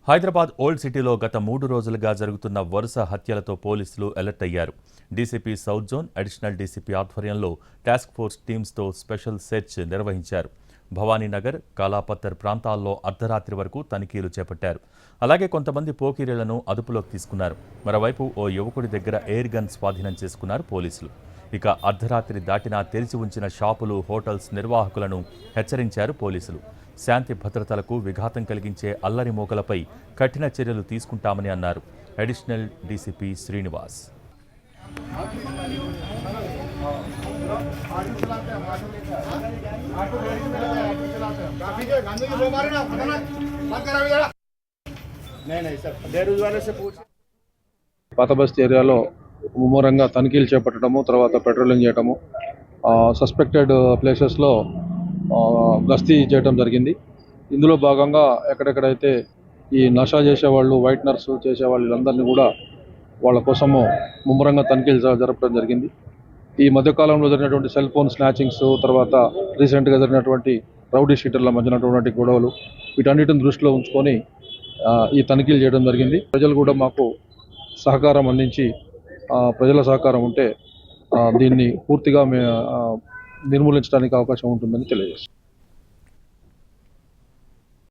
Hyderabad old సిటీలో గత 3 రోజులుగా జరుగుతున్న వరుస హత్యలతో పోలీసులు అలర్ట్ అయ్యారు. DCP south zone, additional DCP ఆధ్వర్యంలో టాస్క్ ఫోర్స్ టీమ్స్తో స్పెషల్ సెర్చ్ నిర్వహించారు. భవానీనగర్, కాలాపత్తర్ ప్రాంతాల్లో అర్ధరాత్రి వరకు తనిఖీలు చేపట్టారు. అలాగే కొంతమంది పోకిరీలను అదుపులోకి తీసుకున్నారు. మరోవైపు ఓ యువకుడి దగ్గర ఎయిర్ గన్ స్వాధీనం చేసుకున్నారు పోలీసులు. ఇక అర్ధరాత్రి దాటినా తెరిచి ఉంచిన షాపులు, హోటల్స్ నిర్వాహకులను హెచ్చరించారు పోలీసులు. శాంతి భద్రతలకు విఘాతం కలిగించే అల్లరి మూకలపై కఠిన చర్యలు తీసుకుంటామని అన్నారు అడిషనల్ డీసీపీ శ్రీనివాస్. పాత బస్తీ ఏరియాలో ముమ్మరంగా తనిఖీలు చేపట్టడము, తర్వాత పెట్రోలింగ్ చేయటము, సస్పెక్టెడ్ ప్లేసెస్లో గస్తీ చేయడం జరిగింది. ఇందులో భాగంగా ఎక్కడెక్కడైతే ఈ నషా చేసేవాళ్ళు, వైట్నర్స్ చేసేవాళ్ళు వీళ్ళందరినీ కూడా వాళ్ళ కోసము ముమ్మరంగా తనిఖీలు జరపడం జరిగింది. ఈ మధ్యకాలంలో జరిగినటువంటి సెల్ ఫోన్ స్నాచింగ్స్, తర్వాత రీసెంట్గా జరిగినటువంటి రౌడీ షీటర్ల మధ్యనటువంటి గొడవలు, వీటన్నిటిని దృష్టిలో ఉంచుకొని ఈ తనిఖీలు చేయడం జరిగింది. ప్రజలు కూడా మాకు సహకారం అందించి ప్రజల సహకారం ఉంటే దీన్ని పూర్తిగా నిర్మూలించడానికి అవకాశం ఉంటుందని తెలియజేస్తాం.